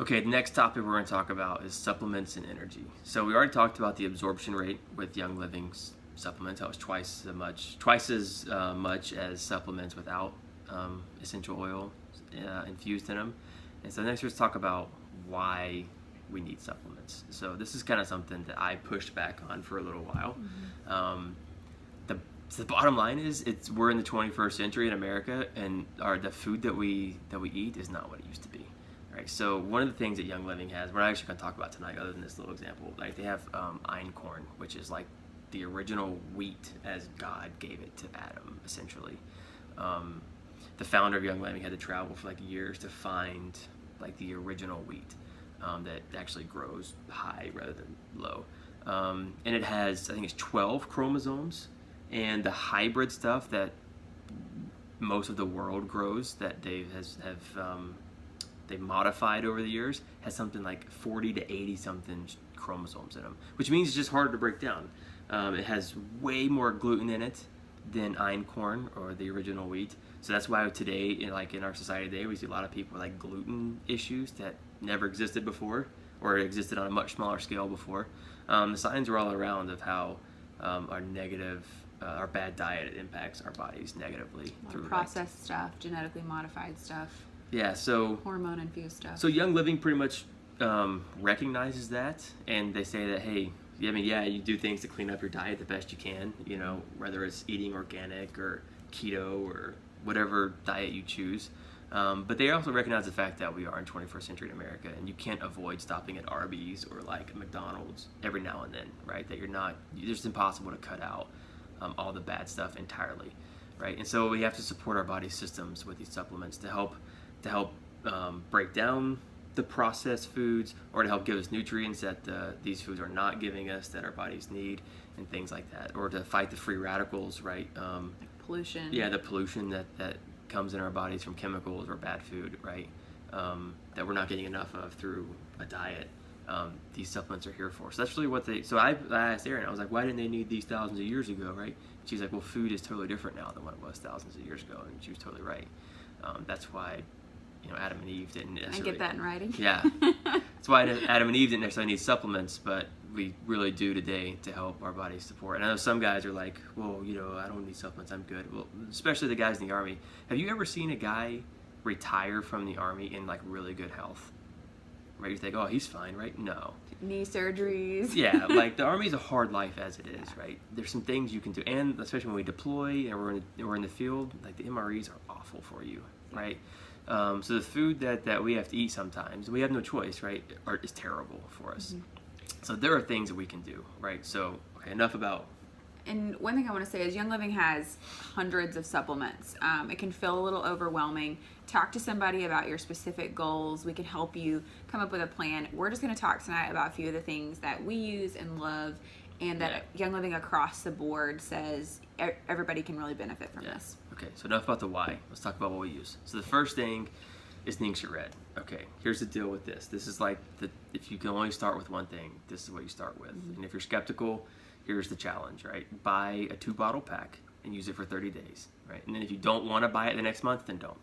Okay, the next topic we're going to talk about is supplements and energy. So we already talked about the absorption rate with Young Living's supplements. That was twice as much as supplements without essential oil infused in them. And so next, let's talk about why we need supplements. So this is kind of something that I pushed back on for a little while. The bottom line is, we're in the 21st century in America, and the food that we eat is not what it used to be. Right. So one of the things that Young Living has, we're not actually going to talk about tonight, other than this little example. Like they have einkorn, which is like the original wheat as God gave it to Adam, essentially. The founder of Young Living had to travel for like years to find like the original wheat that actually grows high rather than low. And it has, I think it's 12 chromosomes, and the hybrid stuff that most of the world grows that they've modified over the years has something like 40 to 80 something chromosomes in them, which means it's just harder to break down. It has way more gluten in it than einkorn or the original wheat. So that's why today, in our society today, we see a lot of people with like gluten issues that never existed before, or existed on a much smaller scale before. The signs are all around of how our bad diet impacts our bodies negatively through processed stuff, genetically modified stuff. Yeah, so hormone infused stuff. So Young Living pretty much recognizes that, and they say that, hey, you do things to clean up your diet the best you can, whether it's eating organic or keto or whatever diet you choose. But they also recognize the fact that we are in 21st century in America, and you can't avoid stopping at Arby's or like McDonald's every now and then, right? That it's just impossible to cut out all the bad stuff entirely, right? And so we have to support our body systems with these supplements to help break down the processed foods, or to help give us nutrients that these foods are not giving us that our bodies need, and things like that, or to fight the free radicals, right? Like pollution. Yeah, the pollution that comes in our bodies from chemicals or bad food, right? That we're not getting enough of through a diet. These supplements are here for. So that's really what so I asked Erin, I was like, why didn't they need these thousands of years ago, right? She's like, well, food is totally different now than what it was thousands of years ago, and she was totally right. That's why Adam and Eve didn't necessarily... I get that in writing. Yeah. That's why Adam and Eve didn't necessarily need supplements, but we really do today to help our bodies support. And I know some guys are like, well, I don't need supplements, I'm good. Well, especially the guys in the Army. Have you ever seen a guy retire from the Army in like really good health? Right? You think, oh, he's fine, right? No. Knee surgeries. Yeah, like the Army's a hard life as it is, right? There's some things you can do, and especially when we deploy and we're in the field, like the MREs are awful for you, right? So the food that we have to eat sometimes, we have no choice, right, is terrible for us. Mm-hmm. So there are things that we can do, right? So, okay, enough about... And one thing I want to say is Young Living has hundreds of supplements. It can feel a little overwhelming. Talk to somebody about your specific goals. We can help you come up with a plan. We're just going to talk tonight about a few of the things that we use and love, and that Young Living across the board says everybody can really benefit from this. Okay, so enough about the why. Let's talk about what we use. So the first thing is Ningxia Red. Okay, here's the deal with this. This is like, if you can only start with one thing, this is what you start with. Mm-hmm. And if you're skeptical, here's the challenge, right? Buy a 2-bottle pack and use it for 30 days, right? And then if you don't want to buy it the next month, then don't,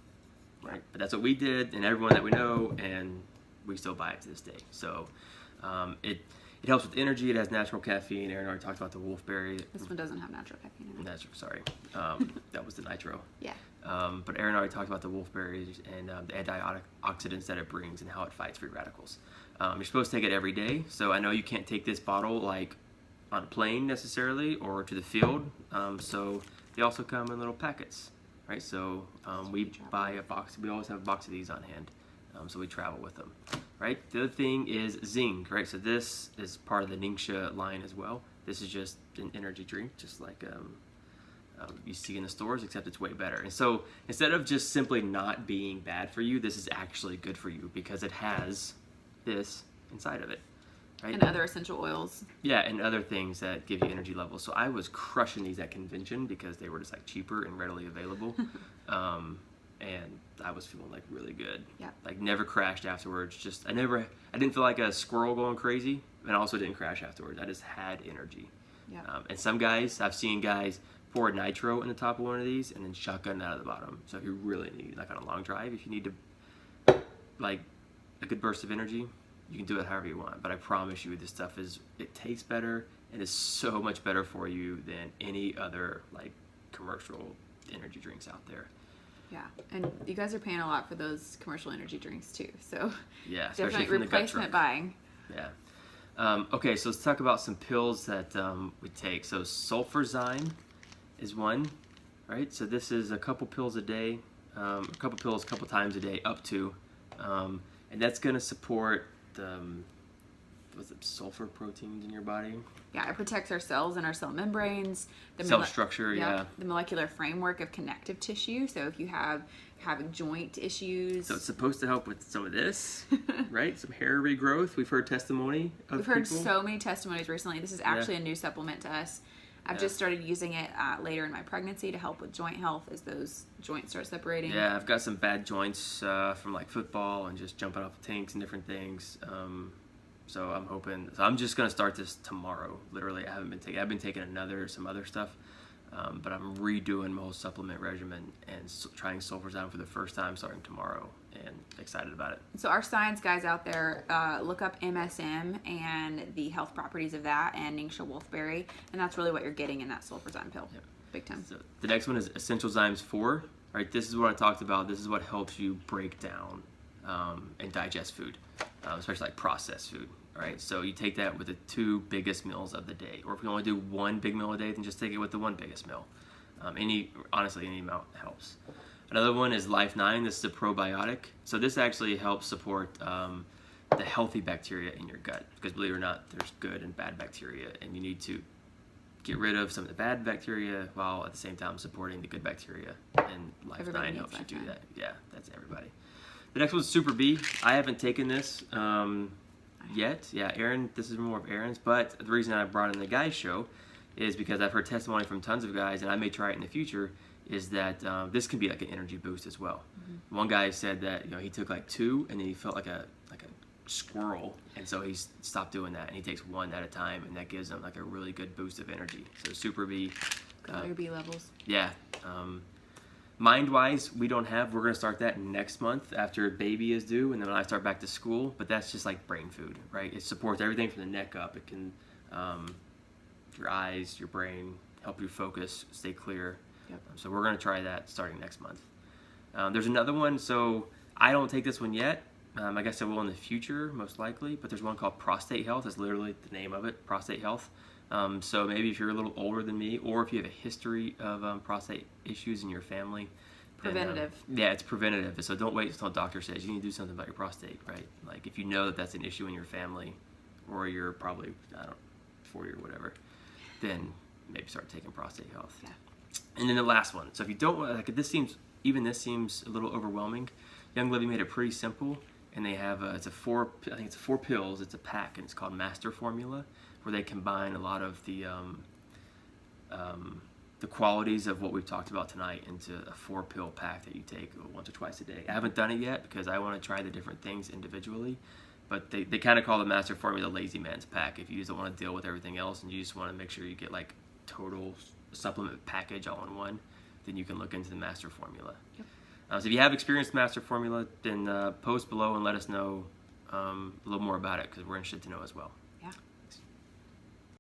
right? But that's what we did, and everyone that we know, and we still buy it to this day. So it helps with energy. It has natural caffeine. Erin already talked about the wolfberry. This one doesn't have natural caffeine in it. Sorry. That was the nitro. Yeah. But Erin already talked about the wolfberries and the antioxidants that it brings and how it fights free radicals. You're supposed to take it every day. So I know you can't take this bottle like on a plane necessarily or to the field. So they also come in little packets, right? So we buy a box. We always have a box of these on hand. So we travel with them, right? The other thing is zinc, right? So this is part of the Ningxia line as well. This is just an energy drink, just like you see in the stores, except it's way better. And so instead of just simply not being bad for you, this is actually good for you because it has this inside of it, right? And other essential oils. Yeah, and other things that give you energy levels. So I was crushing these at convention because they were just like cheaper and readily available. And I was feeling like really good. Yeah. Like never crashed afterwards. I didn't feel like a squirrel going crazy, and I also didn't crash afterwards. I just had energy. Yeah. And some guys, I've seen guys pour nitro in the top of one of these and then shotgun out of the bottom. So if you really need, like on a long drive, if you need to like a good burst of energy, you can do it however you want. But I promise you, this stuff it tastes better and is so much better for you than any other like commercial energy drinks out there. Yeah, and you guys are paying a lot for those commercial energy drinks too. So yeah, especially definitely from the gut replacement drunk. buying. Yeah. Okay, so let's talk about some pills that we take. So sulfurzyme is one, right? So this is a couple pills a day, a couple times a day, up to, and that's going to support the sulfur proteins in your body. Yeah, it protects our cells and our cell membranes. Cell structure, yeah. The molecular framework of connective tissue. So if you have having joint issues. So it's supposed to help with some of this, right? Some hair regrowth. We've heard testimony of We've heard people. so many testimonies recently. This is actually a new supplement to us. I've just started using it later in my pregnancy to help with joint health as those joints start separating. Yeah, I've got some bad joints from like football and just jumping off of tanks and different things. So I'm hoping. So I'm just gonna start this tomorrow. Literally, I've been taking some other stuff, but I'm redoing my whole supplement regimen and trying sulfurzyme for the first time starting tomorrow, and excited about it. So our science guys out there, look up MSM and the health properties of that, and Ningxia Wolfberry, and that's really what you're getting in that sulfurzyme pill. Yep. Big time. So the next one is Essential Zymes 4. Right, this is what I talked about. This is what helps you break down and digest food, especially like processed food. All right, so you take that with the 2 biggest meals of the day, or if you only do 1 big meal a day, then just take it with the 1 biggest meal. Honestly, any amount helps. Another one is Life 9. This is a probiotic. So this actually helps support the healthy bacteria in your gut, because believe it or not, there's good and bad bacteria, and you need to get rid of some of the bad bacteria while at the same time supporting the good bacteria. And Life Everybody 9 needs helps you Life do 9. that. Yeah, that's everybody. The next one's Super B. I haven't taken this yet. Yeah, Aaron, this is more of Aaron's, but the reason I brought in the guys show is because I've heard testimony from tons of guys, and I may try it in the future, is that this can be like an energy boost as well. Mm-hmm. One guy said that he took like 2 and then he felt like a squirrel, and so he stopped doing that, and he takes 1 at a time, and that gives him like a really good boost of energy. So Super B. Good your B levels. Yeah. Mind-wise, we're going to start that next month after baby is due, and then when I start back to school, but that's just like brain food, right? It supports everything from the neck up. It can, your eyes, your brain, help you focus, stay clear. Yep. So we're going to try that starting next month. There's another one, so I don't take this one yet. I guess I will in the future, most likely, but there's one called Prostate Health. That's literally the name of it, Prostate Health. So maybe if you're a little older than me, or if you have a history of prostate issues in your family. Preventative. Yeah, it's preventative. So don't wait until a doctor says you need to do something about your prostate, right? Like if you know that that's an issue in your family, or you're probably, 40 or whatever, then maybe start taking Prostate Health. Yeah. And then the last one. So if you don't want, this seems a little overwhelming. Young Living made it pretty simple, and they have it's 4 pills. It's a pack, and it's called Master Formula, where they combine a lot of the qualities of what we've talked about tonight into a 4-pill pack that you take once or twice a day. I haven't done it yet because I want to try the different things individually, but they kind of call the Master Formula the lazy man's pack. If you just don't want to deal with everything else and you just want to make sure you get like total supplement package all in one, then you can look into the Master Formula. Yep. So if you have experienced Master Formula, then post below and let us know a little more about it, because we're interested to know as well.